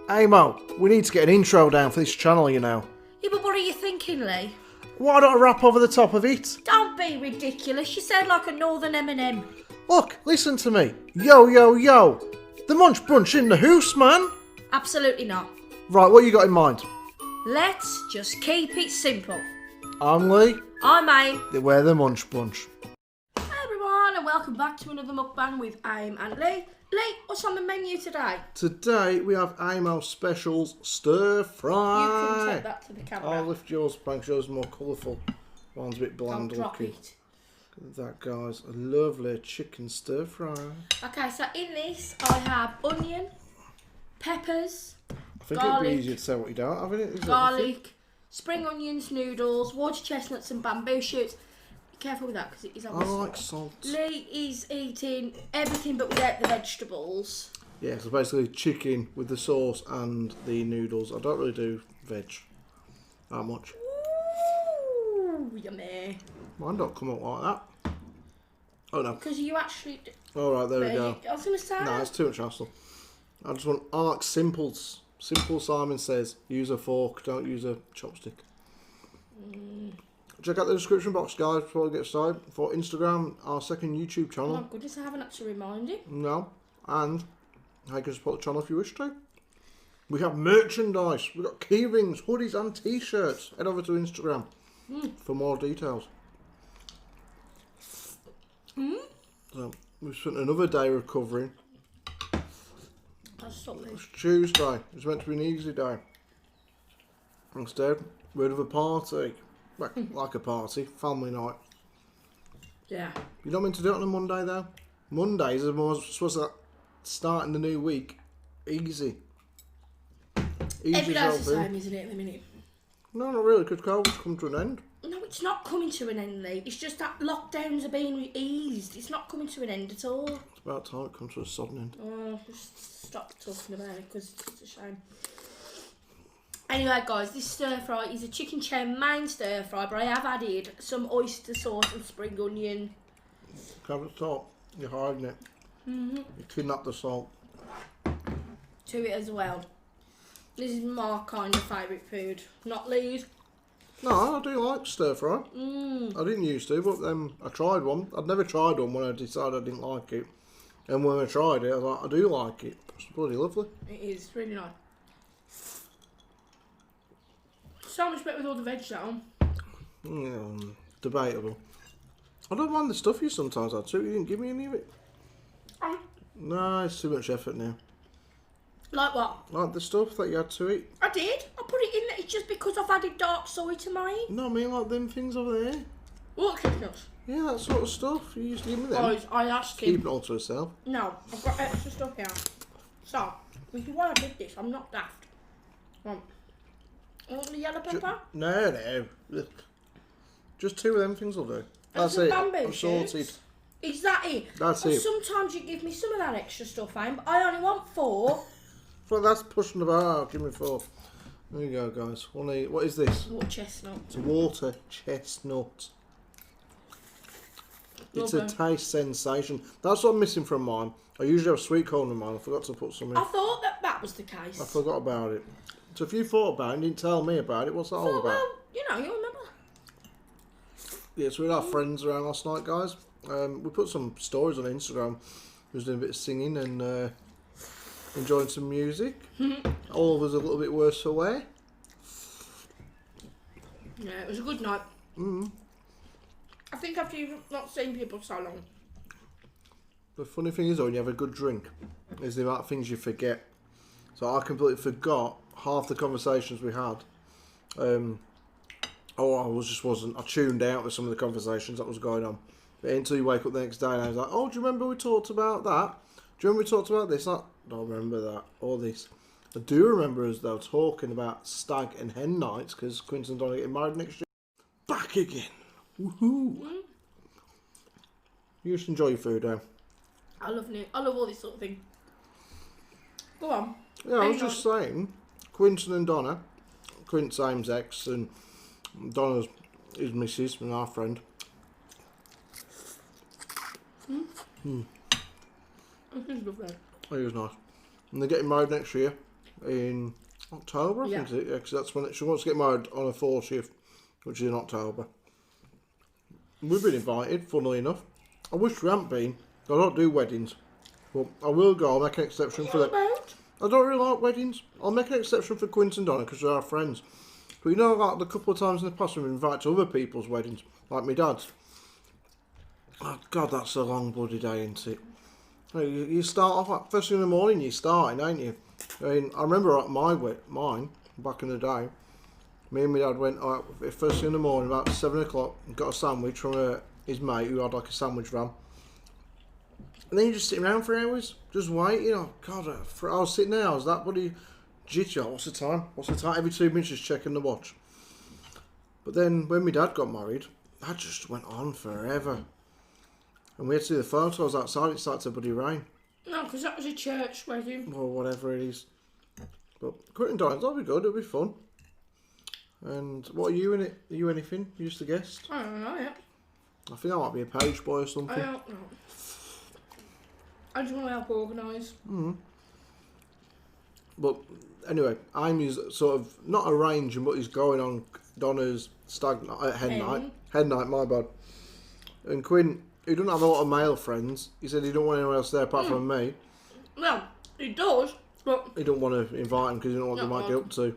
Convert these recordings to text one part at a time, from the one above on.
Hey Mo, we need to get an intro down for this channel, you know. Yeah, but what are you thinking, Leigh? Why don't I rap over the top of it? Don't be ridiculous. You sound like a northern M&M. Look, listen to me. Yo, yo, yo. The Munch Brunch in the house, man. Absolutely not. Right, what you got in mind? Let's just keep it simple. I'm Leigh. I'm Aim. We're the Munch Brunch. Hi everyone, and welcome back to another mukbang with Aim and Leigh. Leigh, what's on the menu today? Today we have Amo Specials Stir Fry. You can take that to the camera. I'll lift yours, Frank. Yours is more colourful. Mine's a bit bland Don't drop looking. it. Look at that, guys. A lovely chicken stir fry. Okay, so in this I have onion, peppers, I think garlic, it'd be easier to say what you don't have in it. Is garlic, spring onions, noodles, water chestnuts and bamboo shoots. Be careful with that because it is on I the like salt. salt. Leigh is eating everything but without the vegetables. Yeah, so basically chicken with the sauce and the noodles. I don't really do veg that much. Ooh, yummy. Mine don't come out like that. Oh no. Because you actually... Alright, there we go. I was going to say... No, it's too much hassle. I like simples. Simple Simon says, use a fork, don't use a chopstick. Check out the description box, guys, before we get started. For Instagram, our second YouTube channel. Oh my goodness, I haven't had to remind you. No. And you can support the channel if you wish to. We have merchandise. We've got key rings, hoodies and t-shirts. Head over to Instagram for more details. So, we've spent another day recovering. That's something. It's Tuesday. It's meant to be an easy day. Instead, we're at a party. Well, like a party. Family night. Yeah. You're not meant to do it on a Monday, though. Mondays are more supposed to start in the new week. Easy. Every day's the self-in. same, isn't it, at the minute? No, not really, because COVID's come to an end. No, it's not coming to an end, Leigh. It's just that lockdowns are being eased. It's not coming to an end at all. It's about time it comes to a sudden end. Oh, just stop talking about it because it's a shame. Anyway, guys, this stir fry is a chicken chow mein stir fry, but I have added some oyster sauce and spring onion. Have it top. You're hiding it. You kidnapped the salt. To it as well. This is my kind of favourite food, not Leigh's. No, I do like stir fry. I didn't used to, but then I tried one. I'd never tried one when I decided I didn't like it. And when I tried it, I was like, I do like it. It's bloody lovely. It is really nice. So much better with all the veg down. Debatable. I don't mind the stuff you sometimes had too. You didn't give me any of it. No, it's too much effort now. Like what? Like the stuff that you had to eat. I did. I put it in there. It's just because I've added dark soy to mine. No, I mean like them things over there. What chestnuts? Yeah, that sort of stuff. You used to give me them. Guys, I asked him. Keep it all to yourself. No, I've got extra stuff here. So, this is why I did this. I'm not daft. Want the yellow pepper? No. Look. Just two of them things will do. That's some it. bamboo I'm sorted. shoots. Is that it? That's Well, it. sometimes you give me some of that extra stuff, Aim, but I only want 4. Well, that's pushing the bar out. Give me 4. There you go, guys. What is this? Water chestnut. It's a water chestnut. It's a Lovely. taste sensation. That's what I'm missing from mine. I usually have sweet corn in mine. I forgot to put some in. I thought that was the case. I forgot about it. So if you thought about it and didn't tell me about it, what's that all about? Well, you remember. Yeah, so we had our friends around last night, guys. We put some stories on Instagram. We was doing a bit of singing and enjoying some music. All of us a little bit worse for wear. Yeah, it was a good night. I think after you've not seen people so long. The funny thing is, though, when you have a good drink, is the amount of things you forget. So I completely forgot half the conversations we had. I wasn't. I tuned out with some of the conversations that was going on. But until you wake up the next day and I was like, oh, do you remember we talked about that? Do you remember we talked about this? I don't remember that. Or this. I do remember us, though, talking about stag and hen nights because Quinton's going to get married next year. Back again. Woohoo. You just enjoy your food, though. I love it. I love all this sort of thing. Go on. Yeah, I was just saying, Quinton and Donna, Quint's Aim's ex and Donna's his missus and our friend. This is lovely. He was nice. And they're getting married next year. in October, I think, is it? Yeah, because that's when she wants to get married on her 40th, which is in October. We've been invited, funnily enough. I wish we hadn't been. I don't do weddings. But I will go. I'll make an exception for that. I don't really like weddings. I'll make an exception for Quint and Donna because they're our friends. But you know, like the couple of times in the past we've been invited to other people's weddings, like my dad's. Oh, God, that's a long bloody day, isn't it? You start off like first thing in the morning, you're starting, ain't you? I mean, I remember at mine, back in the day, me and my dad went out first thing in the morning, about 7 o'clock, and got a sandwich from his mate who had like a sandwich van. And then you just sit around for hours, just waiting. Oh, God, I was sitting there, I was that bloody jittery. Oh, what's the time? What's the time? Every 2 minutes just checking the watch. But then when my dad got married, that just went on forever. And we had to do the photos outside, it started to bloody rain. No, because that was a church wedding. Or whatever it is. But Quentin Dines, that'll be good, it'll be fun. And what are you in it? Are you anything? You just a guest? I don't know yet. I think I might be a page boy or something. I don't know. I just want to help organise. But anyway, Amy's sort of not arranging, but he's going on Donna's hen night. Hen night, my bad. And Quinn, he doesn't have a lot of male friends. He said he don't want anyone else there apart from me. Well, he does, but he don't want to invite him because he don't know what they might get up to.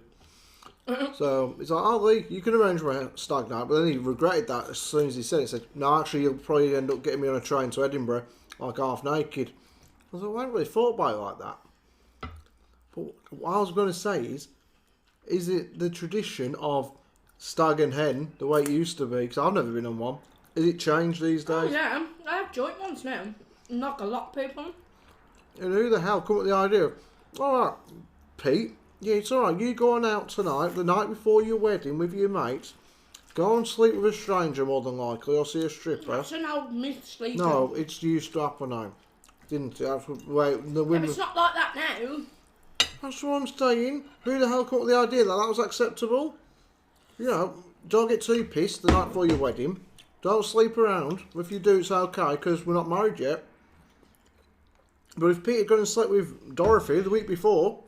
So he's like, oh, Leigh, you can arrange my stag night. But then he regretted that as soon as he said it. He said, no, actually, you'll probably end up getting me on a train to Edinburgh, like half naked. I was like, well, I haven't really thought about it like that. But what I was going to say is it the tradition of stag and hen, the way it used to be? Because I've never been on one. Has it changed these days? oh, yeah, I have joint ones now. Knock a lot of people. And who the hell come up with the idea of, alright, Pete, yeah, it's alright, you go on out tonight, the night before your wedding with your mates, go and sleep with a stranger more than likely, or see a stripper. That's an old myth, sleeping. No, it's used to happen now. Didn't it? That's the way the women... Yeah, it's not like that now. That's what I'm saying. Who the hell come up with the idea that that was acceptable? You know, don't get too pissed the night before your wedding. Don't sleep around. If you do, it's okay, because we're not married yet. But if Peter gone and slept with Dorothy the week before,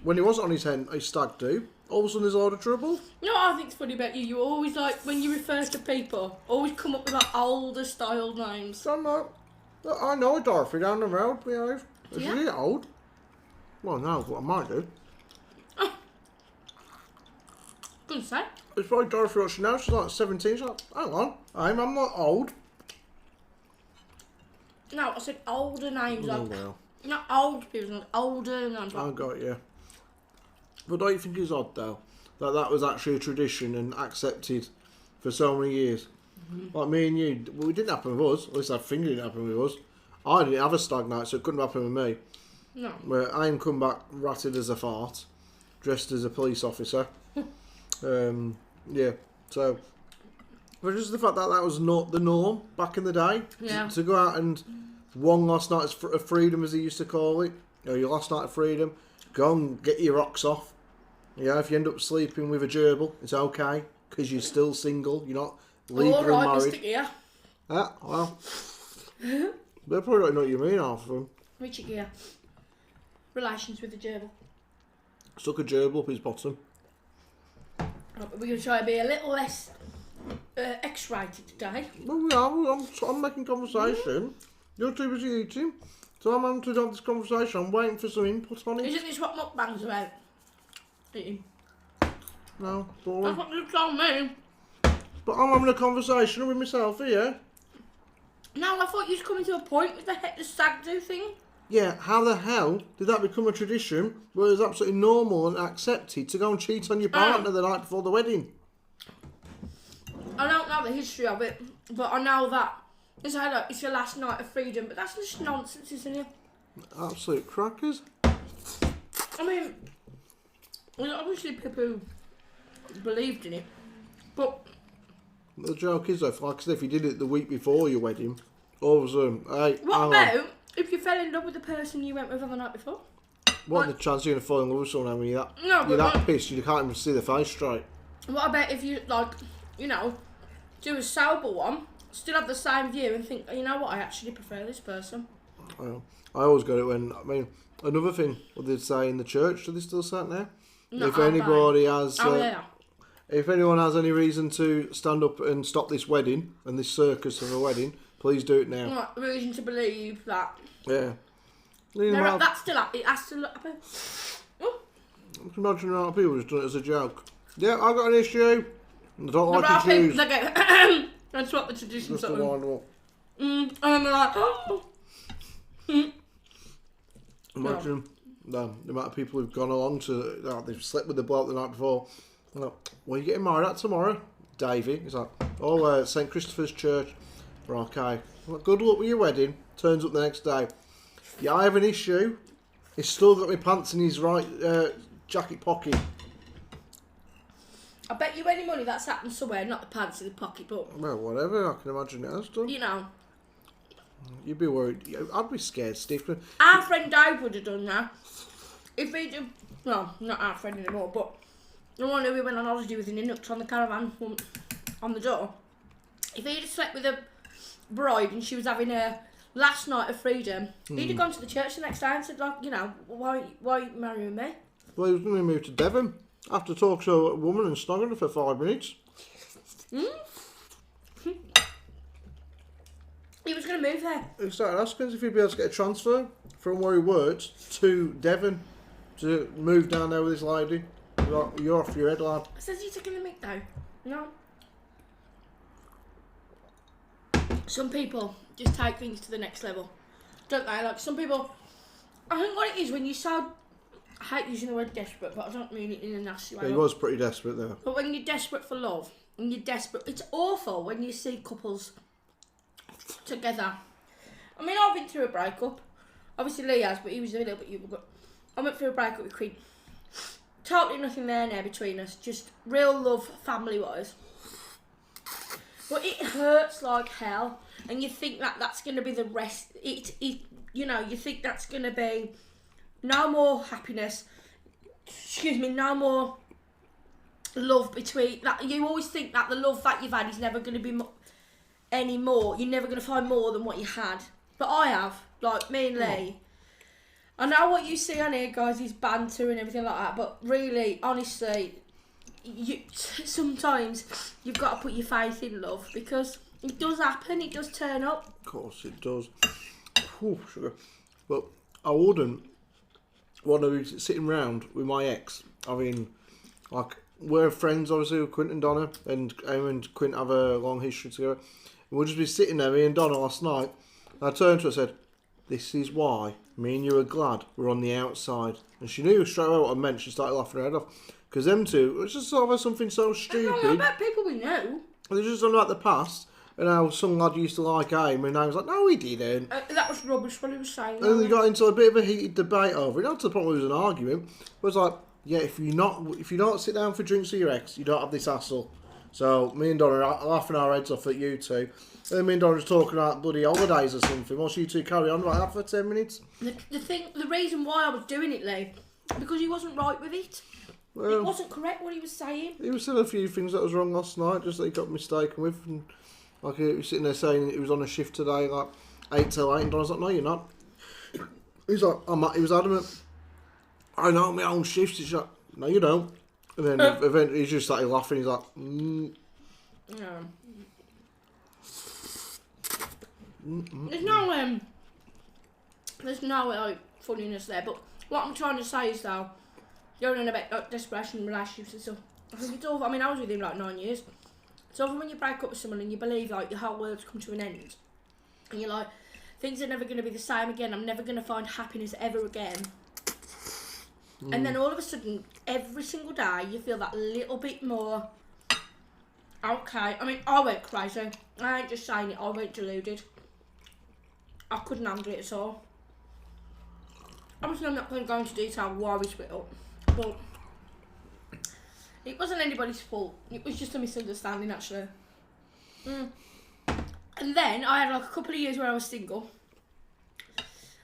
when he wasn't on his stag do, all of a sudden there's a lot of trouble. You know what I think's funny about you? You always, like, when you refer to people, always come up with, like, older style names. I know Dorothy down the road, you know. Is Yeah. she old? Well, no, what I might do. Good to say. It's probably Dorothy what she knows. She's like 17. She's like, hang on, I'm not old. No, I said older names. Oh, Like, well. not old people, older names. I Like, got you. But don't you think it's odd, though, that that was actually a tradition and accepted for so many years? Like me and you, well, it didn't happen with us. At least I think it didn't happen with us. I didn't have a stag night, so it couldn't happen with me. no. Where I am come back ratted as a fart, dressed as a police officer. Yeah, so... But just the fact that that was not the norm back in the day. Yeah. To go out and one last night of freedom, as they used to call it, or your last night of freedom, go and get your rocks off. Yeah, if you end up sleeping with a gerbil, it's okay, because you're still single, you're not legally All right, married. Mr. Gear. Ah, well, they probably don't know what you mean, half of them. Richard Gear. Relations with the gerbil. Stuck a gerbil up his bottom. Right, we're going to try and be a little less X-rated today. Well, we are, I'm making conversation. You're too busy eating, so I'm having to have this conversation. I'm waiting for some input on it. Isn't this what Mukbang's about? Eating. No, That's boring. what you told me. But I'm having a conversation with myself here. No, I thought you was coming to a point with the stag do thing. Yeah, how the hell did that become a tradition where it was absolutely normal and accepted to go and cheat on your partner the night before the wedding? I don't know the history of it, but I know that it's your last night of freedom, but that's just nonsense, isn't it? Absolute crackers. I mean, there's obviously people who believed in it, but... The joke is though, like I said, if you did it the week before your wedding, all of a sudden, hey, What hang about on. if you fell in love with the person you went with on the night before? What are the chances you're going to fall in love with someone when you're that, No, you're but that pissed you can't even see the face straight? What about if you, like, you know, do a sober one, still have the same view and think, you know what, I actually prefer this person. I always got it when, I mean, another thing, what did they say in the church? Do they still say it now? Not If our anybody has, yeah. if anyone has any reason to stand up and stop this wedding and this circus of a wedding, please do it now. Not reason to believe that. Yeah. That's still up. It has to happen. Oh. I can imagine a lot of people just done it as a joke. Yeah, I got an issue. I don't like your shoes. They go, that's what the tradition Just sort to of. wind them up. And then they're like, oh. Imagine the amount of people who've gone along to, they've slept with the bloke the night before. They're like, well, you getting married at tomorrow? Davey. He's like, oh, St. Christopher's Church. Right, okay. Well, good luck with your wedding. Turns up the next day. Yeah, I have an issue. He's still got my pants in his right jacket pocket. I bet you any money that's happened somewhere, not the pants in the pocket, but... Well, whatever. I can imagine it has done. You know. You'd be worried. I'd be scared, Steve. Our friend Dave would have done that. If he'd have... Well, not our friend anymore, but... The one who we went on holiday with in the nuts on the caravan on the door. If he'd have slept with a bride and she was having her last night of freedom, he'd have gone to the church the next day and said, like, you know, why are you marrying me? Well, he was going to move to Devon after talk to a woman and snogging her for 5 minutes. He was going to move there. He started asking us if he'd be able to get a transfer from where he worked to Devon to move down there with this lady. You're off your head, lad. Says you're taking the mic though. No. Some people just take things to the next level, don't they? Like some people, I think what it is when you so, I hate using the word desperate, but I don't mean it in a nasty way. He was pretty desperate there. But when you're desperate for love, and you're desperate, it's awful when you see couples together. I mean, I've been through a breakup. Obviously Leigh has, but he was a little bit younger. But I went through a breakup with Queen. Totally nothing there now between us, just real love family-wise. But it hurts like hell, and you think that that's going to be the rest. You know, you think that's going to be no more happiness. Excuse me, no more love between that. You always think that the love that you've had is never going to be any more. You're never going to find more than what you had. But I have, like me and Leigh. I know what you see on here, guys, is banter and everything like that. But really, honestly, sometimes you've got to put your faith in love because it does happen. It does turn up. Of course it does. Whew, sugar. But I wouldn't want to be sitting round with my ex. I mean, like, we're friends, obviously, with Quint and Donna, and Em and Quint have a long history together. And we'll just be sitting there, me and Donna, last night. And I turned to her and said, this is why me and you are glad we're on the outside. And she knew straight away what I meant. She started laughing her head off. Because them two, it was just sort of something so stupid. I bet people we know. They're just talking about the past. And how some lad used to like Aim, and I was like, no, he didn't. That was rubbish what he was saying. And they got into a bit of a heated debate over it. Not to the point where it was an argument. But it was like, yeah, if you don't sit down for drinks with your ex, you don't have this hassle. So me and Donna are laughing our heads off at you two. And then me and Donna are talking about bloody holidays or something. Whilst you two carry on like that for 10 minutes. The reason why I was doing it, Leigh, because he wasn't right with it. Well, it wasn't correct what he was saying. He was saying a few things that was wrong last night, just that he got mistaken with. And like he was sitting there saying he was on a shift today, like 8 till 8, and Donna's like, no, you're not. He's like, he was adamant. I know my own shifts. He's like, no, you don't. And then eventually he just started laughing. He's like, Yeah. There's no like funniness there. But what I'm trying to say is though, going on about like, desperation, relationships and stuff. I think it's awful. I mean, I was with him like 9 years. It's awful when you break up with someone and you believe like your whole world's come to an end, and you're like, things are never going to be the same again. I'm never going to find happiness ever again. And then all of a sudden, every single day, you feel that little bit more okay. I mean, I went crazy. I ain't just saying it. I went deluded. I couldn't handle it at all. Obviously, I'm not going to go into detail why we split up, but it wasn't anybody's fault. It was just a misunderstanding, actually. And then I had like a couple of years where I was single.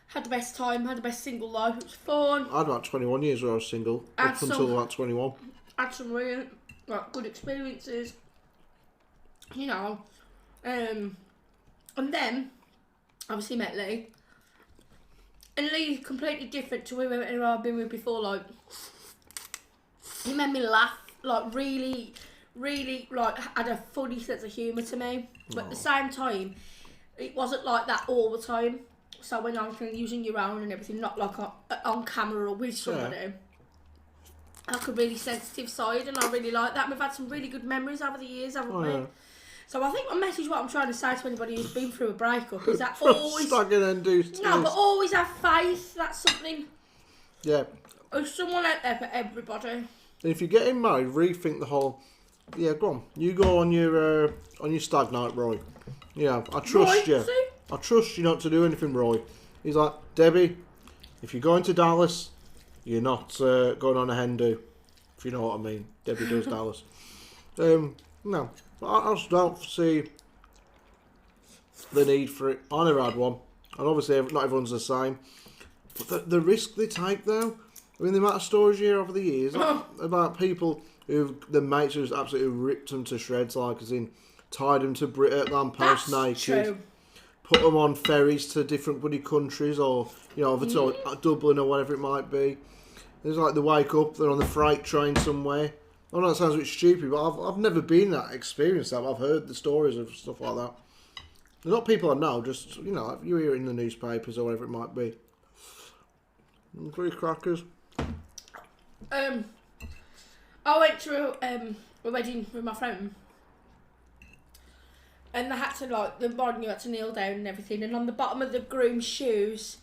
Had the best time, had the best single life. It was fun. I had about 21 years where I was single, up until about 21. Had some really like good experiences, you know. And then obviously met Leigh, And Leigh completely different to whoever I've been with before. Like, he made me laugh. Like, really, really, like, had a funny sense of humour to me. But at the same time, it wasn't like that all the time. So when I'm using your own and everything, not like on camera or with somebody, like a really sensitive side, and I really like that. And we've had some really good memories over the years, haven't we? Yeah. So I think my message, what I'm trying to say to anybody who's been through a breakup, is that always... No, but always have faith. That's something... Yeah. There's someone out there for everybody. And if you're getting married, rethink the whole... Yeah, go on. You go on your stag night, Roy. Yeah, I trust you. See? I trust you not to do anything, Roy. He's like, Debbie, if you're going to Dallas, you're not going on a hen do. If you know what I mean. Debbie does Dallas. No. I just don't see the need for it. I never had one. And obviously not everyone's the same. But the risk they take though, I mean the amount of stories you hear over the years about people who, the mates who's absolutely ripped them to shreds, like as in tied them to lampposts naked. True. Put them on ferries to different bloody countries or, you know, over to Dublin or whatever it might be. It's like they wake up, they're on the freight train somewhere. I know that sounds a bit stupid, but I've never been that experienced that. I've heard the stories of stuff like that. They're not people I know, just, you know, you hear it in the newspapers or whatever it might be. Three crackers. I went to a wedding with my friend. And they had to, like, the Barney had to kneel down and everything. And on the bottom of the groom's shoes,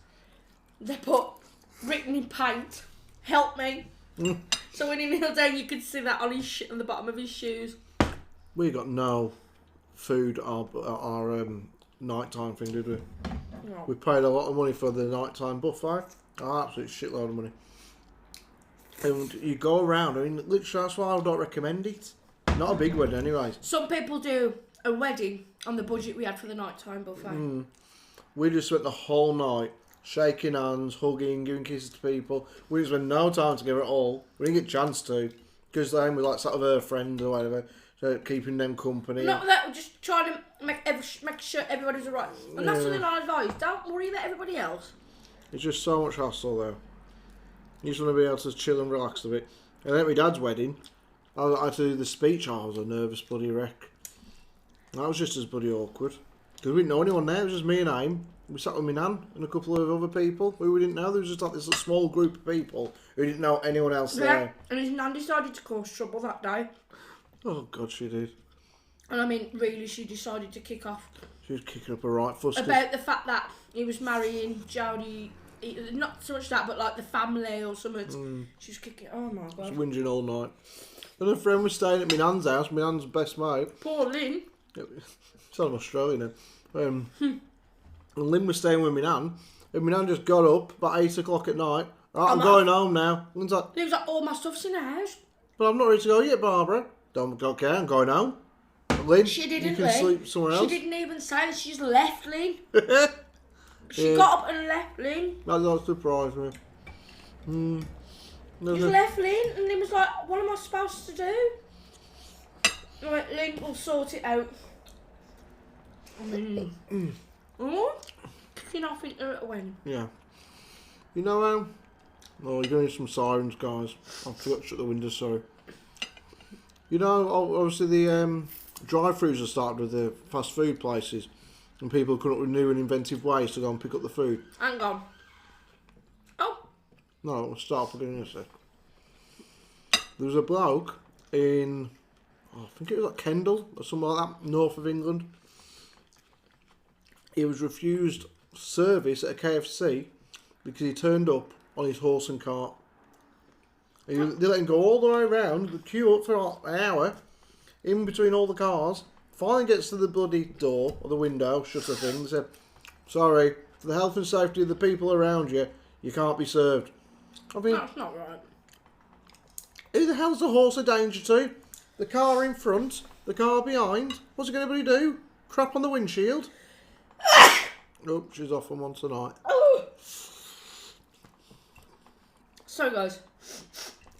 they put, written in paint, help me. So when he kneeled down, you could see that on on the bottom of his shoes. We got no food at our nighttime thing, did we? No. We paid a lot of money for the nighttime buffet. Absolute shitload of money. And you go around, I mean, literally, that's why I don't recommend it. Not a big wedding, anyways. Some people do a wedding on the budget we had for the nighttime buffet. We just spent the whole night shaking hands, hugging, giving kisses to people. We just spent no time together at all. We didn't get a chance to, because then we like sat with her friend or whatever, so keeping them company. Not that, we're just trying to make sure everybody's alright. And that's something I advise. Don't worry about everybody else. It's just so much hassle though. You just want to be able to chill and relax a bit. And at my dad's wedding, I had to do the speech. I was a nervous bloody wreck. That was just as bloody awkward. Because we didn't know anyone there. It was just me and Aim. We sat with my nan and a couple of other people who we didn't know. There was just like this small group of people who didn't know anyone else there. And his nan decided to cause trouble that day. Oh, God, she did. And I mean, really, she decided to kick off. She was kicking up a right fuss. About the fact that he was marrying Jodie. Not so much that, but like the family or something. She was kicking. Oh my God. She was whinging all night. And a friend was staying at my nan's house. My nan's best mate. Poor Lynn. It's on Australia now. And Lynn was staying with my nan. And my nan just got up about 8 o'clock at night. Right, I'm going home now. Lynn's like, Lynn's like, all my stuff's in the house. But I'm not ready to go yet, Barbara. Don't care. I'm going home. Lynn, she didn't. You can sleep somewhere else. She didn't even say that. She just left Lynn. She got up and left Lynn. That surprised me. Just left Lynn, and Lynn was like, what am I supposed to do? I went, Lynn, we'll sort it out. Kicking off into it when? Yeah. You know how? Oh, you're going to need some sirens, guys. I forgot to shut the windows, sorry. You know, obviously the drive-thrus have started with the fast food places. And people come up with new and inventive ways to go and pick up the food. Hang on. Oh. No, we'll start up again in a sec. There was a bloke in, I think it was like Kendal or somewhere like that, north of England. He was refused service at a KFC because he turned up on his horse and cart. They let him go all the way around, the queue up for like an hour, in between all the cars. Finally gets to the bloody door or the window, shuts the thing, and said, sorry, for the health and safety of the people around you, you can't be served. I mean, that's not right. Who the hell's the horse a danger to? The car in front, the car behind. What's it going to do? Crap on the windshield? Oh, she's off on one tonight. Sorry, guys.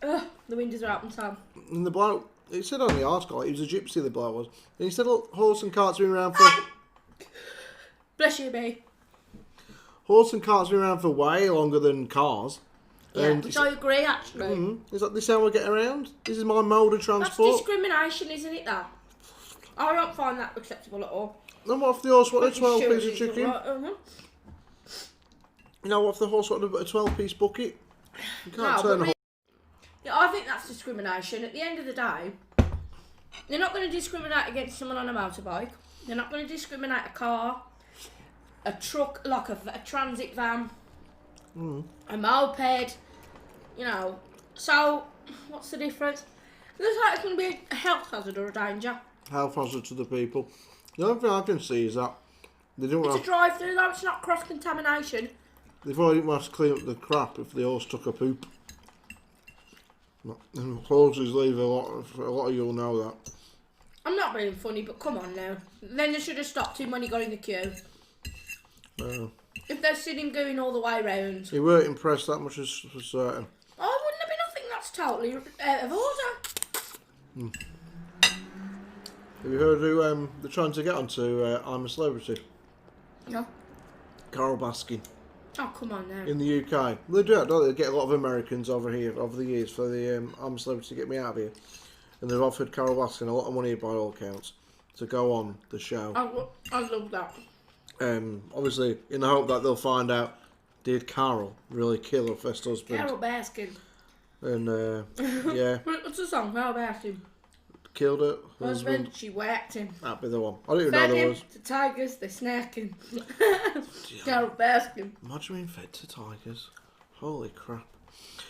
The windows are up and down. And the bloke, it said on the article, he was a gypsy, the bloke was. And he said, look, horse and carts have been around for... Bless you, babe. Horse and cart's been around for way longer than cars. Yeah, And which I agree, actually. is that this how we get around? This is my mode of That's transport. discrimination, isn't it, that? I don't find that acceptable at all. And what if the horse wanted a But you 12 should, piece of it's chicken? right, You know, what if the horse wanted a 12 piece bucket? You can't turn a horse. Yeah, I think that's discrimination. At the end of the day, they're not going to discriminate against someone on a motorbike. They're not going to discriminate a car, a truck, like a transit van, a moped, you know. So, what's the difference? Looks like it's going to be a health hazard or a danger. Health hazard to the people. The only thing I can see is that they don't It's have, a drive-through though, it's not cross-contamination. they've already didn't have to clean up the crap if the horse took a poop. And horses leave a lot of you'll know that. I'm not being funny, but come on now. Then they should have stopped him when he got in the queue. If they're sitting going all the way round. He weren't impressed that much as for certain. Oh, wouldn't have been. I think that's totally out of order. Have you heard who they're trying to get onto I'm a Celebrity? No. Carol Baskin. Oh, come on now. In the UK. They do that, don't they? They get a lot of Americans over here over the years for the I'm a Celebrity, get me out of here. And they've offered Carol Baskin a lot of money by all accounts to go on the show. I love that. Obviously, in the hope that they'll find out, did Carol really kill her first husband? Carol Baskin. And, yeah. What's the song? Carol Baskin. Killed her Husband, she whacked him. That'd be the one. I didn't even Fed know there him was. to tigers, they're snacking. Carol Baskin. Imagine being fed to tigers. Holy crap.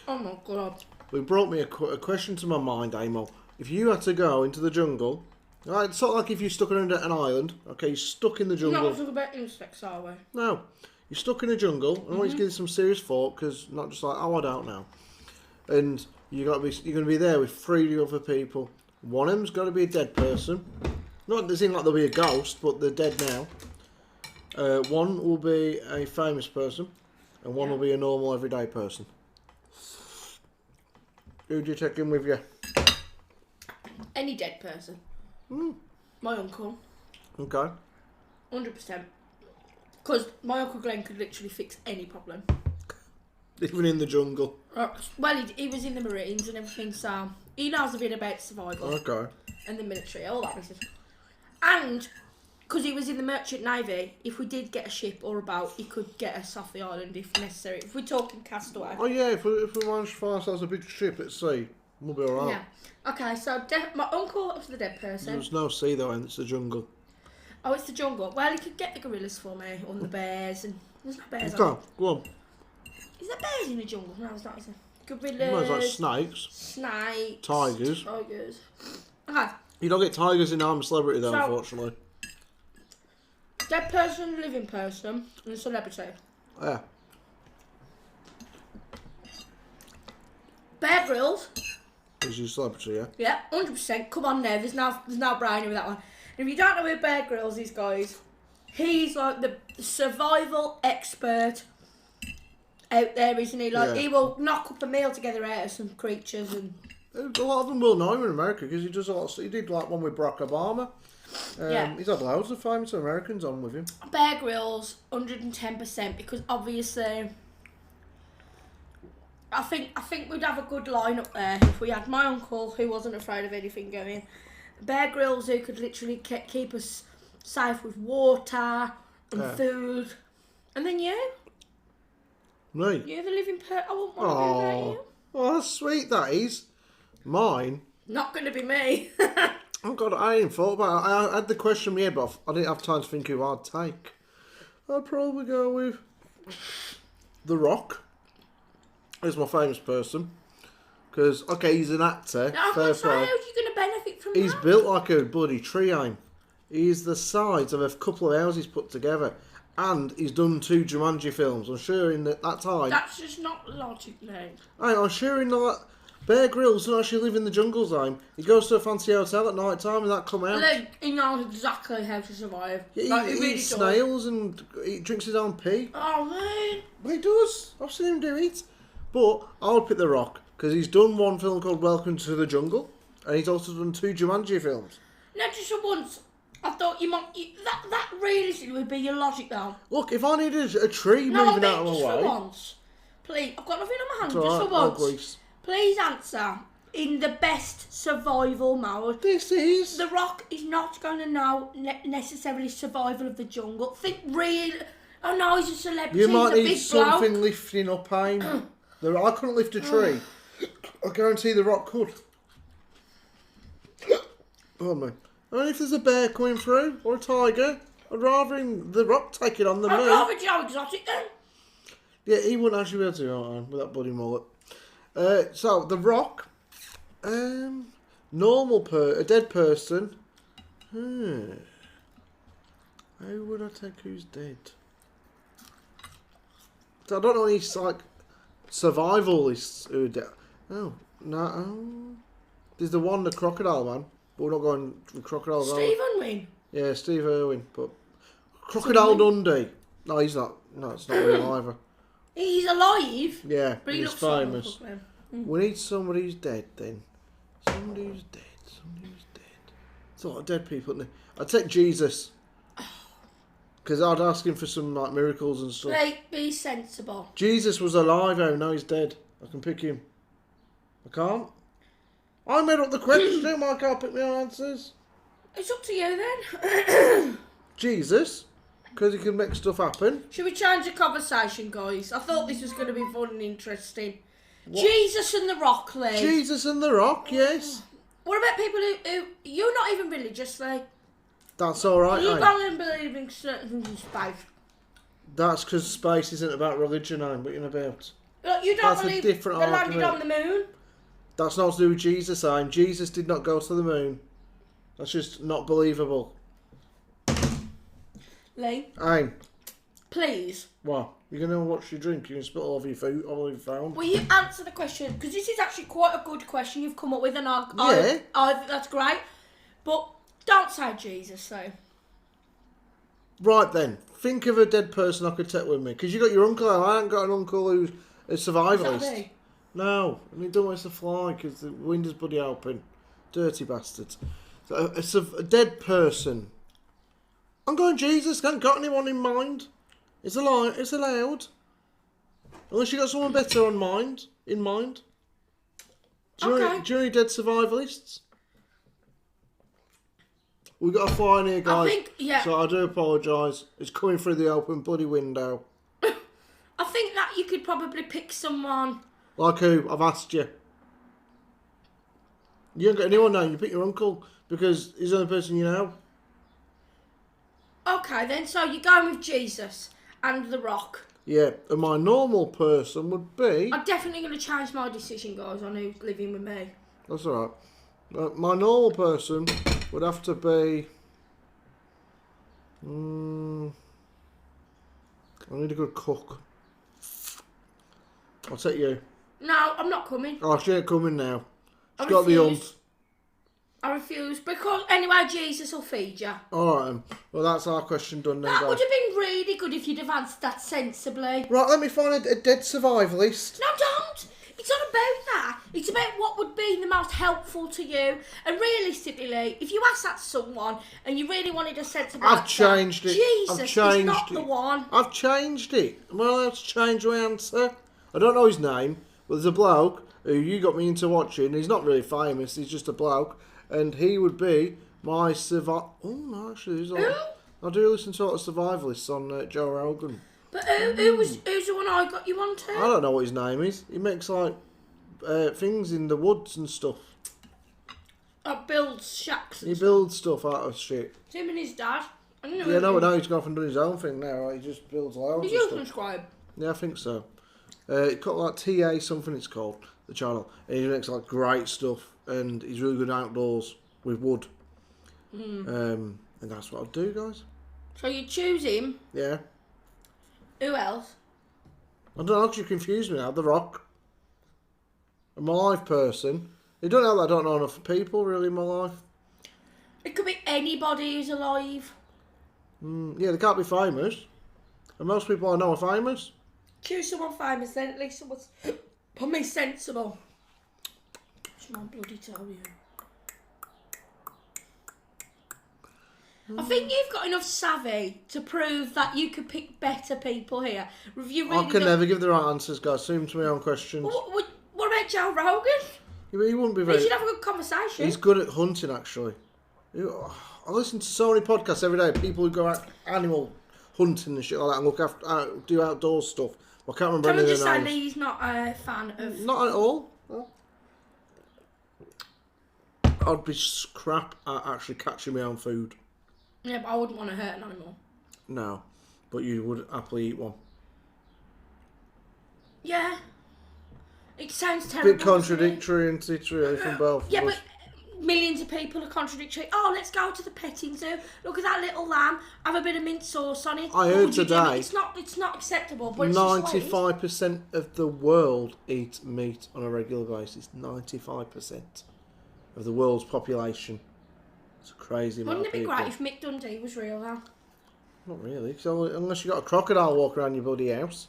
Oh my god. It brought me a question to my mind, Amo. If you had to go into the jungle, right, it's sort of like if you're stuck under an island. Okay, you're stuck in the We're jungle. not talking about insects, are we? No, you're stuck in a jungle. And I want you to give you some serious thought, because not just like, oh, I don't know. And you're going to be there with 3 other people. One of them's got to be a dead person. Not that it seems like there'll be a ghost, but they're dead now. One will be a famous person, and one will be a normal everyday person. Who do you take in with you? Any dead person. My uncle. Okay. 100%. Because my Uncle Glenn could literally fix any problem. Even in the jungle. Well, he was in the Marines and everything, so he knows a bit about survival. Okay. And the military, all that business. And, because he was in the Merchant Navy, if we did get a ship or a boat, he could get us off the island if necessary. If we're talking castaway. Oh yeah, if we manage to find ourselves a big ship at sea, we'll be alright. Yeah. Okay, so my uncle was the dead person. There's no sea though, and it's the jungle. Oh, it's the jungle. Well, he could get the gorillas for me, or the bears, and there's no bears. Okay, go on. Is there bears in the jungle? No, it's not. Is there? Gorillas. No, it's like snakes. Snakes. Tigers. Tigers. Okay. You don't get tigers in I'm a Celebrity though, So- unfortunately. Dead person, living person, and celebrity. Yeah. Bear Grylls. Is your celebrity, yeah? Yeah, 100%. Come on now. There's no Brian with that one. And if you don't know who Bear Grylls is, guys, he's like the survival expert out there, isn't he? Like, Yeah. he will knock up a meal together out of some creatures and... A lot of them will know him in America because he does a lot. He did like one with Barack Obama. Yeah. He's had loads of famous Americans on with him. Bear Grylls, 110%, because obviously... I think we'd have a good lineup there if we had my uncle, who wasn't afraid of anything going, Bear Grylls, who could literally keep us safe with water and food, and then you. Me? You're the living I wouldn't want to do that, you. Oh, that's sweet, that is. Mine? Not going to be me. Oh God, I ain't thought about it. I had the question in my head, but I didn't have time to think who I'd take. I'd probably go with The Rock. He's my famous person. Because, okay, he's an actor. Now, I fair was gonna say, play. how are you going to benefit from He's that? built like a bloody tree, aim. He's the size of a couple of houses put together. And he's done 2 Jumanji films. I'm sure in that time... That's just not logic now. I'm sure in that... Bear Grylls doesn't actually live in the jungle zone. He goes to a fancy hotel at night time and that come out. Like, he knows exactly how to survive. Yeah, Like, he really eats does. snails and he drinks his own pee. Oh, man. Well, he does. I've seen him do it. But I would pick The Rock because he's done one film called Welcome to the Jungle and he's also done 2 Jumanji films. Not just once. I thought you might... that realistically would be your logic, though. Look, if I needed a tree No, moving out of my just way... for once. Please, I've got nothing on my hand, It's just alright, for no once. grief. Please answer in the best survival mode. This is... The Rock is not going to know necessarily survival of the jungle. Think real... Oh no, he's a celebrity, You might he's a need big something bloke. lifting up, Aim. I couldn't lift a tree. I guarantee the Rock could. Oh man. I mean, if there's a bear coming through, or a tiger, I'd rather the Rock take it on the I'd moon. rather Joe Exotic then. Yeah, he wouldn't actually be able to, right, with that bloody mullet. So, the Rock, a dead person. How would I take who's dead? So I don't know any like survivalists who are dead. Oh, no. Oh. There's the crocodile man. But we're not going with crocodile. Steve Irwin. Yeah, Steve Irwin. But Crocodile Dundee. No, he's not. No, it's not real either. He's alive. Yeah, But he he's looks famous. like We need somebody who's dead then. Somebody who's dead. It's a lot of dead people. Isn't there? I'd take Jesus. Because I'd ask him for some like miracles and stuff. Like, be sensible. Jesus was alive, oh, now he's dead. I can pick him. I can't. I made up the question, I can't pick my own answers. It's up to you then. Jesus, because he can make stuff happen. Should we change the conversation, guys? I thought this was going to be fun and interesting. What? Jesus and the Rock, Leigh. Jesus and the Rock, yes. What about people who you're not even religious, Leigh? That's alright, You don't believe in certain things in space. That's because space isn't about religion, I'm what you're about. Look, you don't That's believe a different they landed argument. on the moon? That's not to do with Jesus, I'm. Jesus did not go to the moon. That's just not believable. Leigh? I'm. Please. What? You're going to watch your drink? You're going to spill all of your food, all of your phone? Will you answer the question? Because this is actually quite a good question you've come up with, and I think that's great. But don't say Jesus, so. Right then, think of a dead person I could take with me. Because you got your uncle. I ain't got an uncle who's a survivalist. Is that me? No, and he don't want us to fly because the wind is bloody open. Dirty bastards. So it's a dead person. I'm going Jesus. I haven't got anyone in mind. It's allowed. Unless you got someone better in mind. Do you know any dead survivalists? We've got a fly in here, guys. I think, yeah. So I do apologise. It's coming through the open bloody window. I think that you could probably pick someone. Like who? I've asked you. You ain't got anyone now. You pick your uncle because he's the only person you know. Okay, then. So you're going with Jesus and the Rock. Yeah, and my normal person would be... I'm definitely going to change my decision, guys, on who's living with me. That's alright. My normal person would have to be... I need a good cook. I'll take you. No, I'm not coming. Oh, she ain't coming now. She's I got the refuse. hunt. I refuse. Because, anyway, Jesus will feed you. Alright then. Well, that's our question done then, That guys. would have been really good if you'd have answered that sensibly. Right, let me find a dead survivalist. No, don't. It's not about that. It's about what would be the most helpful to you. And realistically, Leigh, if you asked that to someone and you really wanted a sensible I've answer, changed it. Jesus I've changed is not it. the one. I've changed it. Well, let's change my answer. I don't know his name, but there's a bloke who you got me into watching. He's not really famous. He's just a bloke. And he would be my survival... Oh, no, actually, I do listen to a lot of survivalists on Joe Rogan. But who's the one I got you onto? I don't know what his name is. He makes, like, things in the woods and stuff. Builds shacks. He builds stuff out of shit. It's him and his dad. I don't know. Yeah, no, but now he's gone off and done his own thing now. Right? He just builds loads Did of you stuff. subscribe? Yeah, I think so. It got like TA something it's called, the channel. And he makes like great stuff and he's really good outdoors with wood. And that's what I'll do, guys. So you choose him. Yeah. Who else? I don't know, because you confused me now. The Rock. I'm a live person. You don't know that I don't know enough people really in my life. It could be anybody who's alive. Yeah, they can't be famous. And most people I know are famous. Choose someone famous then, at least someone's put me sensible. Come on, bloody tell you. I think you've got enough savvy to prove that you could pick better people here. Have you really I can never give the right answers, guys. Assume to me on questions. What about Joe Rogan? Yeah, but he wouldn't be We very... should have a good conversation. He's good at hunting, actually. I listen to so many podcasts every day. People who go out animal hunting and shit like that and look after, do outdoor stuff. I can't remember Can we any of just their say names. Lee's not a fan of... Not at all. No. I'd be crap at actually catching my own food. Yeah, but I wouldn't want to hurt an animal. No, but you would happily eat one. Yeah. It sounds terrible. Bit contradictory and true from both. Yeah, but millions of people are contradictory. Oh, let's go to the petting zoo. Look at that little lamb. Have a bit of mint sauce on it. I What heard would you do? today. It's not acceptable. But it's just like- 95% of the world eat meat on a regular basis. 95% of the world's population. It's a crazy amount Wouldn't of it be people. great if Mick Dundee was real though? Not really, so unless you got a crocodile walking around your bloody house.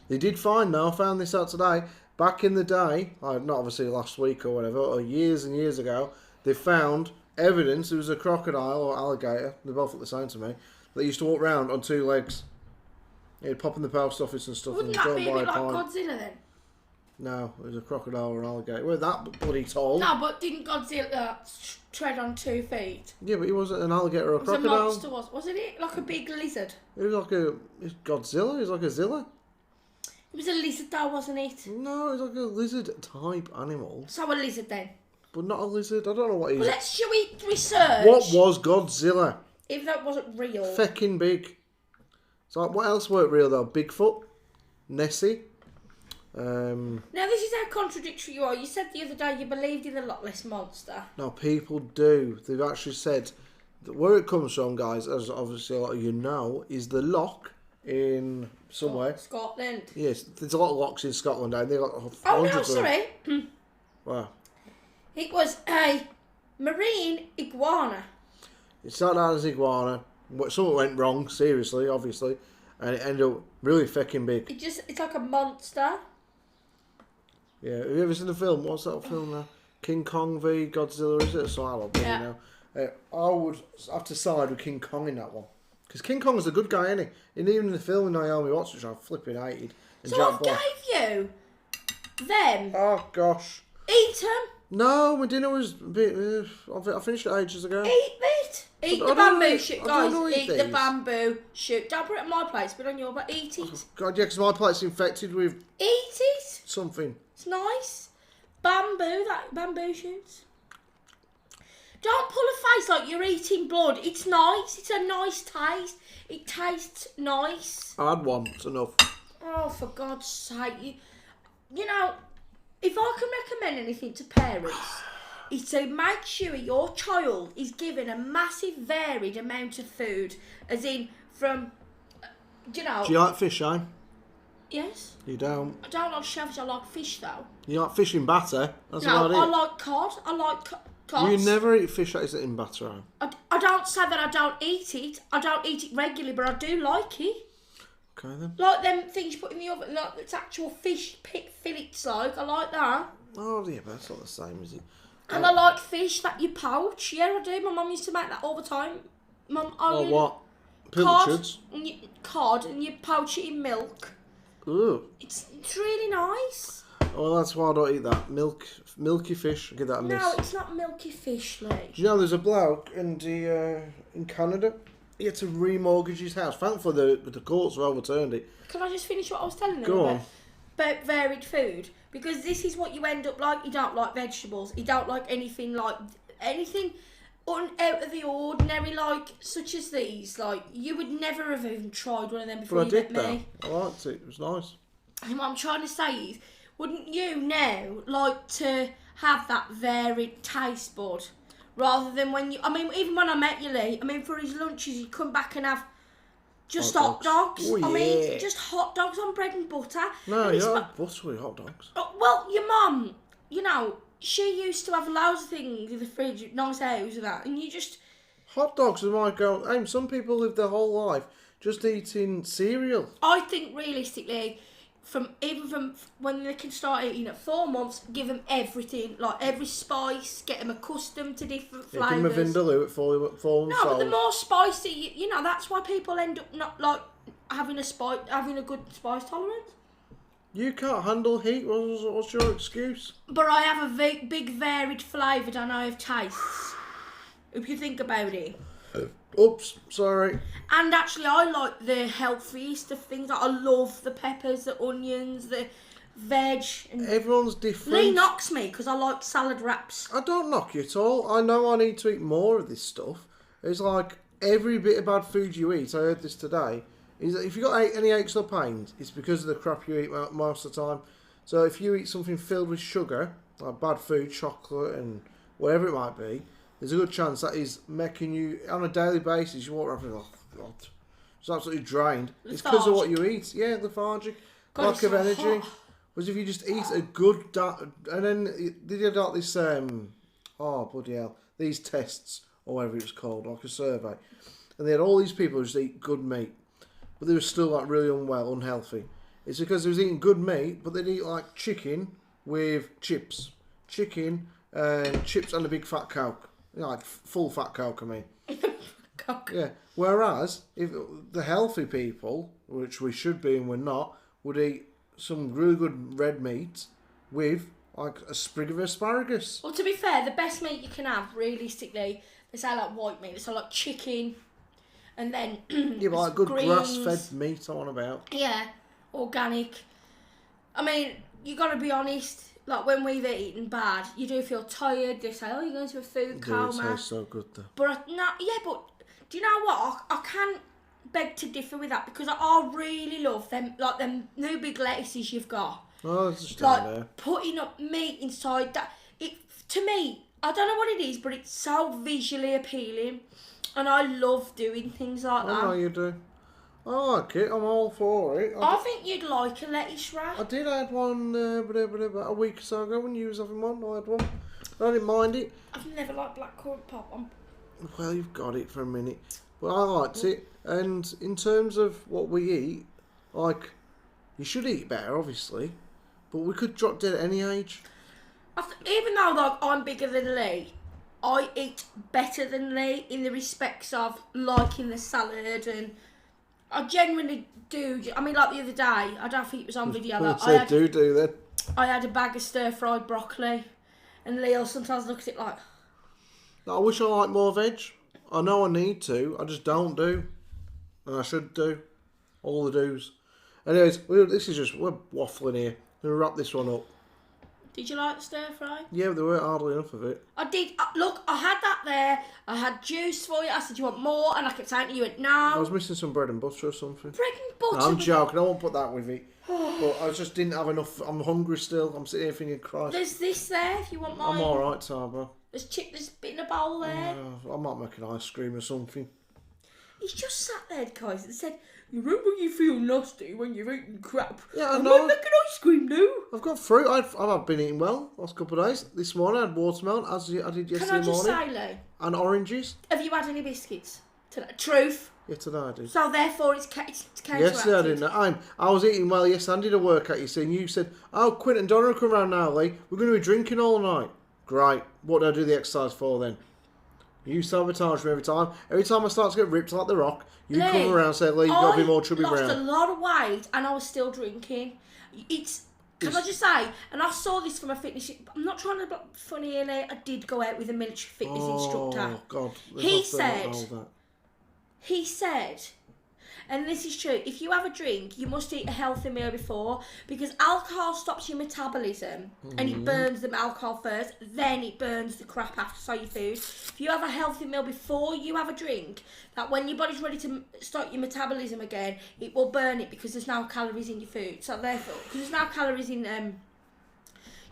They did find, though, I found this out today, back in the day, not obviously last week or whatever, or years and years ago, they found evidence there was a crocodile or alligator, they both look the same to me, that used to walk around on two legs. He'd pop in the post office and stuff. Wouldn't and that go be a and bit buy like pint. Godzilla then? No, it was a crocodile or an alligator. We're that bloody tall. No, but didn't Godzilla tread on 2 feet? Yeah, but he wasn't an alligator or a It was a crocodile. monster, wasn't it? Like a big lizard. It was like it's Godzilla, he was like a Zilla. It was a lizard though, wasn't it? No, it's like a lizard type animal. So a lizard then. But not a lizard. I don't know what he is. Well, shall we research? What was Godzilla? If that wasn't real. Fecking big. So what else weren't real though? Bigfoot, Nessie. Now this is how contradictory you are. You said the other day you believed in the Loch Ness Monster. No, people do. They've actually said that where it comes from, guys, as obviously a lot of you know, is the loch in somewhere. Scotland. Yes, there's a lot of locks in Scotland, and they've got Oh no, hundreds of them. sorry. Wow. It was a marine iguana. It started out as iguana. Something went wrong, seriously, obviously, and it ended up really fecking big. It's like a monster. Yeah, have you ever seen the film? What's that film now? King Kong v Godzilla, is it? So I don't really know. I would have to side with King Kong in that one. Because King Kong was a good guy, isn't he? And even in the film with Naomi Watts, which I flipping hated. And So Jack I Black. gave you them. Oh, gosh. Eat them. No, my dinner was a bit... I finished it ages ago. Eat it. Eat I the don't bamboo eat- shoot, I guys. don't eat Eat the these. bamboo shoot. Don't put it on my plate, put it on your plate. Eat it. God, yeah, because my plate's infected with Eat it. something. It's nice. Bamboo shoots. Don't pull a face like you're eating blood. It's nice. It's a nice taste. It tastes nice. I had one. It's enough. Oh, for God's sake. You know, if I can recommend anything to parents, it's to make sure your child is given a massive varied amount of food. As in, from, you know... Do you like fish, eh? Yes. You don't. I don't like shellfish, I like fish though. You like fish in batter? That's No, about I it. like cod. I like cod. You never eat fish that isn't in batter, eh? I don't say that I don't eat it. I don't eat it regularly, but I do like it. Okay, then. Like them things you put in the oven, like it's actual fish fillets, like, I like that. Oh, yeah, but that's not the same, is it? And I like fish that you poach. Yeah, I do. My mum used to make that all the time. Mum, Oh, really what? cod, Pilchards? and you poach it in milk. Ooh. It's really nice. Oh, that's why I don't eat that. Milky fish. I'll give that a miss. No, it's not milky fish, Leigh. Do you know there's a bloke in Canada? He had to remortgage his house. Thankfully, the courts have overturned it. Can I just finish what I was telling you Go on. about varied food? Because this is what you end up like. You don't like vegetables. You don't like anything out of the ordinary, like such as these. Like you would never have even tried one of them before But I you did met that. me. I liked it. It was nice. And what I'm trying to say is, wouldn't you now like to have that varied taste bud? Rather than when you... I mean, even when I met you, Leigh, I mean, for his lunches, he'd come back and have just hot dogs. Oh, I mean, yeah. just hot dogs on bread and butter. No, And you it's don't not- have butter with hot dogs. Well, your mum, you know, she used to have loads of things in the fridge, nice house and that, and you just... Hot dogs are my go. Some people live their whole life just eating cereal. I think, realistically, from when they can start eating at 4 months, give them everything, like every spice, get them accustomed to different flavours. Give them a Vindaloo at 4 months old. No, but the more spicy, you know, that's why people end up not like having a good spice tolerance. You can't handle heat. What's your excuse? But I have a big varied flavour, and I have tastes. If you think about it. Oops, sorry. And actually, I like the healthiest of things. Like, I love the peppers, the onions, the veg. And Everyone's different. Leigh knocks me because I like salad wraps. I don't knock you at all. I know I need to eat more of this stuff. It's like every bit of bad food you eat, I heard this today, is that if you've got any aches or pains, it's because of the crap you eat most of the time. So if you eat something filled with sugar, like bad food, chocolate and whatever it might be, there's a good chance that is making you, on a daily basis, you walk around and go, oh, God, it's absolutely drained. It's because of what you eat. Yeah, lethargic, lack of energy. Hot. Whereas if you just eat a good and then they did like this, bloody hell, these tests, or whatever it was called, like a survey. And they had all these people who just eat good meat, but they were still like really unhealthy. It's because they was eating good meat, but they'd eat like chicken with chips. Chicken and chips and a big fat Coke. You know, like full fat Coke, I mean. Coke. Yeah. Whereas, if the healthy people, which we should be and we're not, would eat some really good red meat with like a sprig of asparagus. Well, to be fair, the best meat you can have, realistically, they say like white meat. They like chicken, and then yeah, but like good greens. grass-fed meat. I'm on about. Yeah, organic. I mean, you got to be honest. Like when we've eaten bad, you do feel tired. They say, "Oh, you're going to a food coma." It tastes so good though. But but do you know what? I can't beg to differ with that because I really love them, like them new big lettuces you've got. Oh, it's just like there. Putting up meat inside that. It to me, I don't know what it is, but it's so visually appealing, and I love doing things like that. I know you do. I like it. I'm all for it. I think you'd like a lettuce wrap. I did. I had one about a week or so ago when you was having one. I had one. I didn't mind it. I've never liked blackcurrant pop. Well, you've got it for a minute. But I liked it. And in terms of what we eat, like, you should eat better, obviously. But we could drop dead at any age. Even though like, I'm bigger than Leigh, I eat better than Leigh in the respects of liking the salad, and I genuinely do. I mean, like the other day, I don't think it was on video. Like, I had a bag of stir-fried broccoli, and Leigh will sometimes look at it like... I wish I liked more veg. I know I need to. I just don't do. And I should do. All the do's. Anyways, we're waffling here. We'll wrap this one up. Did you like the stir-fry? Yeah, but there weren't hardly enough of it. I did. Look, I had that there. I had juice for you. I said, "Do you want more?" And I kept saying to you, "No." I was missing some bread and butter or something. Bread and butter? No, I'm joking. I won't put that with it. But I just didn't have enough. I'm hungry still. I'm sitting here thinking, Christ. There's this there if you want mine. I'm alright, Tabo. There's a bit in a bowl there. I might make an ice cream or something. He's just sat there, guys, and said, "You remember you feel nasty when you're eating crap? Yeah, I I know. might make an ice cream now." I've got fruit. I've been eating well last couple of days. This morning I had watermelon, as I did yesterday morning. Can I just morning. say, Leigh? And oranges. Have you had any biscuits today? Truth. Yeah, today I did. So therefore, it's counteracted. Yesterday I didn't know. I was eating well yesterday. I did a workout, you see, and you said, "Oh, Quint and Donna come round now, Leigh. We're going to be drinking all night." Great. What do I do the exercise for then? You sabotage me every time. Every time I start to get ripped like the Rock, you Leigh, come around and say, "Leigh, you've got to be more chubby brown." I lost a lot of weight and I was still drinking. Can I just say, and I saw this from a fitness... I'm not trying to be funny here, Leigh. I did go out with a military fitness instructor. Oh, God. He said, and this is true, if you have a drink, you must eat a healthy meal before, because alcohol stops your metabolism and it burns the alcohol first, then it burns the crap after, so your food. If you have a healthy meal before you have a drink, that when your body's ready to start your metabolism again, it will burn it because there's no calories in your food. So therefore, because there's no calories in,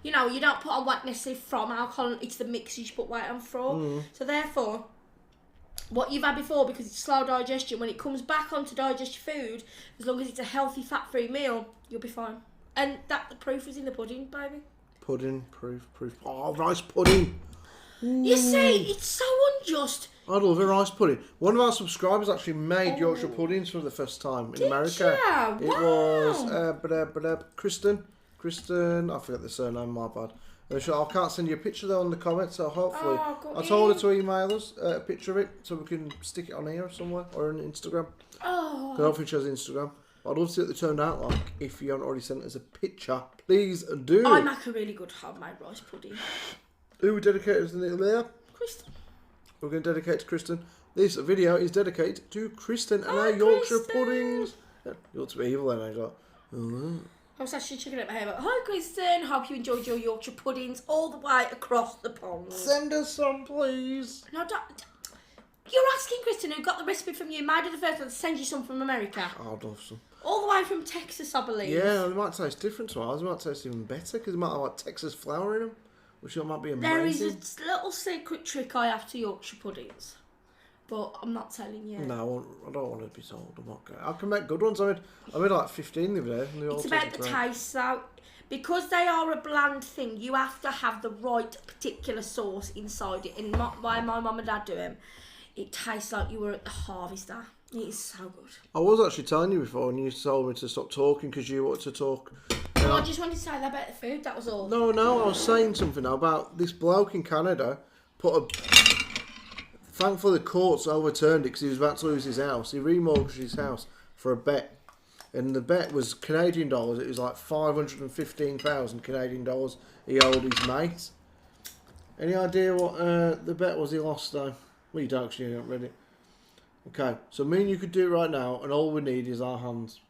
you know, you don't put on weight necessarily from alcohol, it's the mixes you put weight on from. So therefore, what you've had before, because it's slow digestion, when it comes back on to digest your food, as long as it's a healthy fat-free meal, you'll be fine. And that the proof is in the pudding, baby. Pudding, proof. Oh, rice pudding. You see, it's so unjust. I love a rice pudding. One of our subscribers actually made Yorkshire puddings for the first time in America. Ya? It Wow. was Kristen. I forget the surname, my bad. I can't send you a picture though in the comments, so hopefully. Oh, got I told her you. to email us a picture of it so we can stick it on here somewhere or on Instagram. Oh. I don't think she has Instagram. I'd love to see what they turned out like. If you haven't already sent us a picture, please do. I make a really good homemade rice pudding. Who we dedicated to there? Kristen. We're going to dedicate to Kristen. This video is dedicated to Kristen and Hi, our Yorkshire Kristen. puddings. Yeah, you ought to be evil then. I got. I was actually checking out my hair. Hi, Kristen. Hope you enjoyed your Yorkshire puddings all the way across the pond. Send us some, please. No, you're asking Kristen, who got the recipe from you, made her the first one to send you some from America. I'd love some. All the way from Texas, I believe. Yeah, it might taste different to ours. It might taste even better because it might have like Texas flour in them, which might be amazing. There is a little secret trick I have to Yorkshire puddings, but I'm not telling you. No, I don't want to be told. I'm not going. I can make good ones. I made like 15 the other day. And they all It's about tasted the great. taste, though. Because they are a bland thing, you have to have the right particular sauce inside it. And my mum and dad do them. It tastes like you were at the harvester. It is so good. I was actually telling you before, and you told me to stop talking because you wanted to talk. Well, I just wanted to say that about the food, that was all. No, I was saying something about this bloke in Canada thankfully the courts overturned it because he was about to lose his house. He remortgaged his house for a bet. And the bet was Canadian dollars. It was like 515,000 Canadian dollars he owed his mate. Any idea what the bet was he lost though? Well, you don't actually, you haven't read it. Okay, so me and you could do it right now, and all we need is our hands.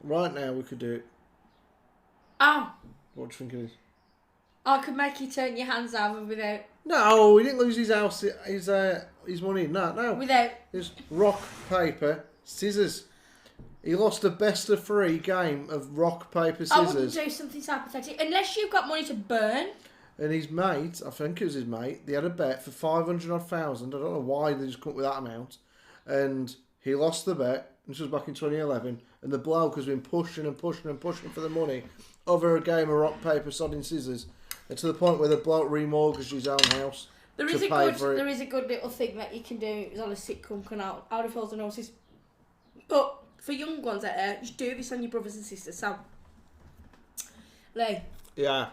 Right now we could do it. Oh, What do you think it is? I could make you turn your hands over without... No, he didn't lose his house, his money in that, no. Without... It's rock, paper, scissors. He lost a best of 3 game of rock, paper, I wouldn't scissors. do something so pathetic. Unless you've got money to burn. And his mate, I think it was his mate, they had a bet for 500,000. I don't know why they just come up with that amount. And he lost the bet. This was back in 2011. And the bloke has been pushing and pushing and pushing for the money over a game of rock, paper, sodding scissors. And to the point where the bloke remortgaged his own house. There is a good little thing that you can do. It was on a sitcom canal, Out of Hills and Horses. But for young ones out there, just do this on your brothers and sisters. So, Leigh, Yeah,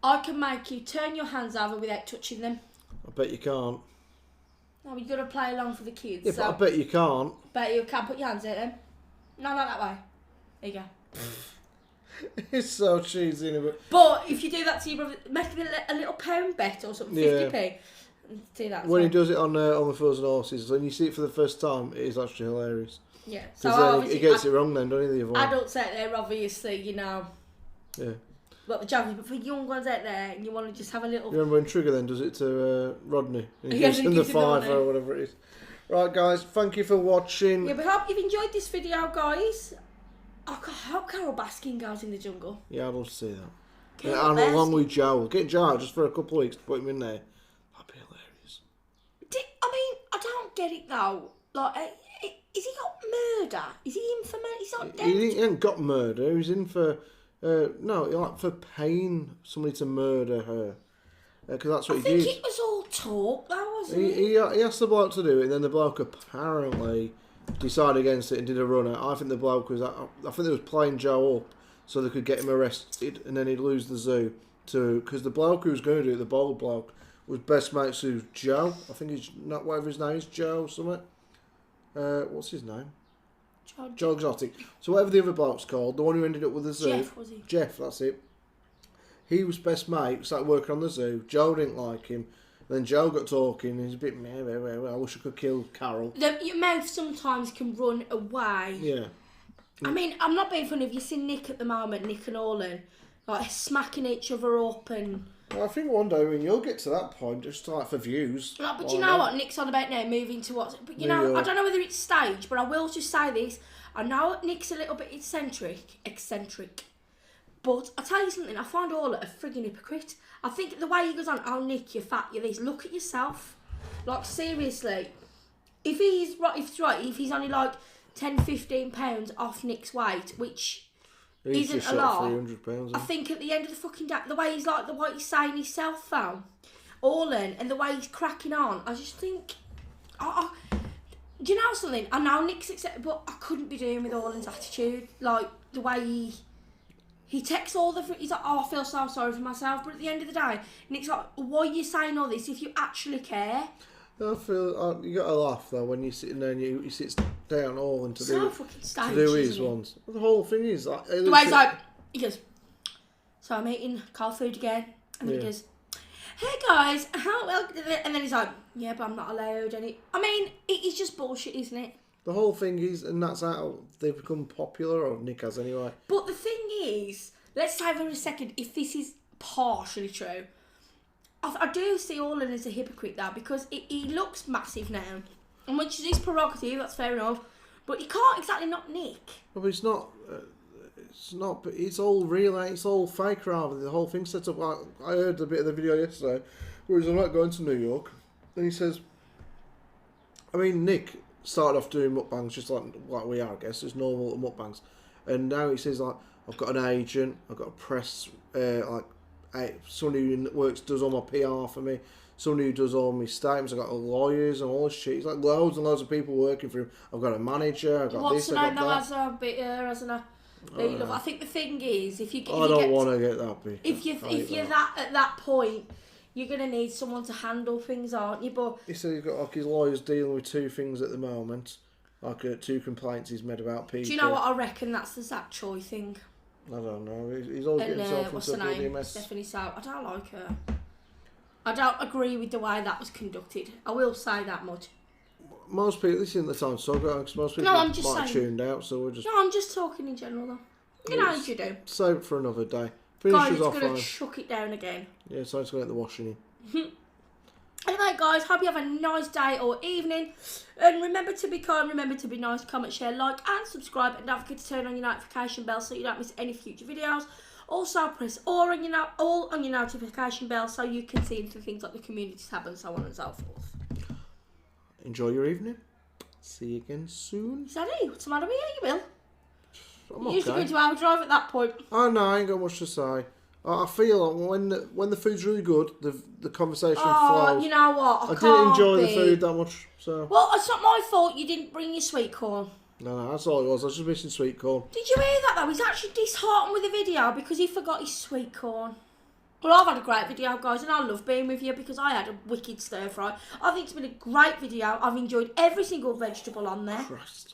I can make you turn your hands over without touching them. I bet you can't. No, you've got to play along for the kids. Yeah, so, but I bet you can't. but you can't put your hands out them. No, not that way. There you go. It's so cheesy, isn't it? But if you do that to your brother, make a little pound bet or something, 50p. And do that. When he does it on the Fools and Horses, when you see it for the first time, it is actually hilarious. Yeah. So Because obviously, he gets it wrong then, don't he? The other one. adults out there, obviously, you know, Yeah. what the job is, but for young ones out there, and you want to just have a little. You remember when Trigger then does it to Rodney? And he Yeah, gives he him the gives him the 5 money. or whatever it is. Right, guys, thank you for watching. Yeah, but I hope you've enjoyed this video, guys. I hope Carol Baskin goes in the jungle. Yeah, I'd love to see that. Carol Yeah, and Baskin. along with Joe. Get Joe out just for a couple of weeks to put him in there. That'd be hilarious. I mean, I don't get it though. Like, is he got murder? Is he in for murder? He's not dead. He ain't got murder. He's in for... no, like for paying somebody to murder her. Because that's what I he think did. it was all talk though, wasn't it? He asked the bloke to do it, and then the bloke apparently decided against it and did a runner. I think the bloke was... I think they was playing Joe up so they could get him arrested, and then he'd lose the zoo. Because the bloke who was going to do it, the bold bloke, was best mates with Joe. I think he's... not whatever his name is, Joe something. What's his name? Joe Exotic. So whatever the other bloke's called, the one who ended up with the zoo. Jeff, was he? Jeff, that's it. He was best mate, started working on the zoo. Joe didn't like him. Then Joe got talking, he's a bit meh, I wish I could kill Carol. Your mouth sometimes can run away. Yeah. I mean, I'm not being funny. Have you seen Nick at the moment, Nick and Orlan? Like, smacking each other up and... Well, I think one day when you'll get to that point, just like for views. Like, but you know what Nick's on about now, moving to what... But you know, I don't know whether it's staged, but I will just say this. I know Nick's a little bit eccentric. But I tell you something, I find Orla a frigging hypocrite. I think the way he goes on, oh Nick, you're fat, you're this, look at yourself. Like, seriously. If he's right, if he's only like 10, 15 pounds off Nick's weight, which isn't a lot. £300. I think at the end of the fucking day, the way he's like, the way he's saying himself though, all in, and the way he's cracking on, I just think, do you know something? I know Nick's accepted, but I couldn't be doing with Orland's attitude. Like, the way he texts all the... He's like, I feel so sorry for myself. But at the end of the day, Nick's like, why are you saying all this if you actually care? I feel... you got to laugh, though, when you're sitting there and he sits down Orland to do his ones. The whole thing is... Like, the way he's like... He goes, so I'm eating cold food again. And then he goes, hey guys, how well... And then he's like, yeah, but I'm not allowed any... I mean, it's just bullshit, isn't it? The whole thing is, and that's how they've become popular, or Nick has anyway. But the thing is, let's say for a second, if this is partially true, I do see Orland as a hypocrite there, because he looks massive now, and which is his prerogative, that's fair enough, but he can't exactly knock Nick. Well, but it's not, but it's all real, it's all fake rather, the whole thing set up. I heard a bit of the video yesterday, where he's not going to New York, and he says, I mean, Nick started off doing mukbangs just like we are, I guess. It's normal mukbangs. And now he says, like, I've got an agent, I've got a press, somebody who does all my PR for me, somebody who does all my statements, I've got lawyers and all this shit. It's like loads and loads of people working for him. I've got a manager, I've got What's this, I've got that. What's the name though, hasn't it? I think the thing is, if you I don't want to get that big. If you're that at that point, you're going to need someone to handle things, aren't you? But he said he's got like his lawyer's dealing with 2 things at the moment. Like 2 complaints he's made about people. Do you know what I reckon? That's the Zach Choi thing. I don't know. He's always getting himself into a bloody mess. Stephanie Sow. I don't like her. I don't agree with the way that was conducted. I will say that much. Most people, this isn't the time to talk about, because most people might have tuned out, so we're just... No, I'm just talking in general though. You know what you do. Save it for another day. Guys, it's going to chuck it down again. Yeah, so it's going to get the washing in. Anyway, guys, hope you have a nice day or evening. And remember to be kind, remember to be nice, comment, share, like, and subscribe. And don't forget to turn on your notification bell so you don't miss any future videos. Also, press all on your notification bell so you can see into things like the community tab and so on and so forth. Enjoy your evening. See you again soon. Is that it? What's the matter with you, Will? I'm You used to go to our drive at that point. Oh no, I ain't got much to say. I feel like when the food's really good, the conversation flows. You know what? I didn't enjoy the food that much, so... Well, it's not my fault you didn't bring your sweet corn. No, that's all it was. I was just missing sweet corn. Did you hear that, though? He's actually disheartened with the video because he forgot his sweet corn. Well, I've had a great video, guys, and I love being with you because I had a wicked stir-fry. I think it's been a great video. I've enjoyed every single vegetable on there. Christ.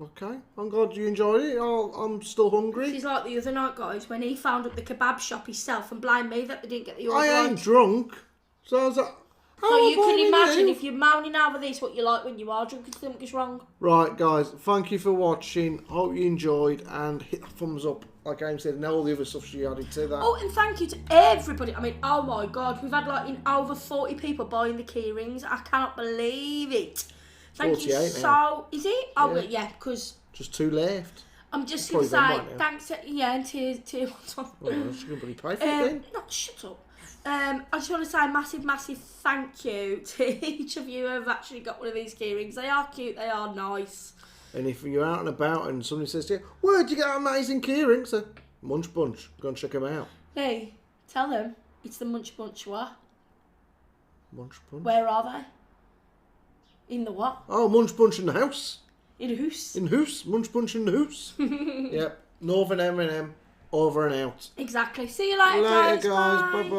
Okay, I'm glad you enjoyed it. I'm still hungry. She's like the other night, guys, when he found up the kebab shop himself and blamed me that they didn't get the order. I ain't drunk. So I was like, so you can imagine if you're moaning over this, what you like when you are drunk and something is wrong. Right, guys, thank you for watching. Hope you enjoyed and hit the thumbs up, like Amy said, and all the other stuff she added to that. Oh, and thank you to everybody. I mean, oh my God, we've had like over 40 people buying the key rings. I cannot believe it. Thank you so... Now. Is it? Oh, yeah, because... Just 2 left. I'm just going to say, thanks... and tier 1. Oh, she's going to pay for it then. No, shut up. I just want to say a massive, massive thank you to each of you who have actually got one of these key rings. They are cute, they are nice. And if you're out and about and somebody says to you, where'd you get amazing key rings? So, Munch Bunch. Go and check them out. Hey, tell them it's the Munch Bunch what? Munch Bunch? Where are they? In the what? Oh, Munch Bunch in the house. In hoose? In hoose. Munch Bunch in the hoose. Yep. Northern M&M. Over and out. Exactly. See you later, guys. Bye-bye.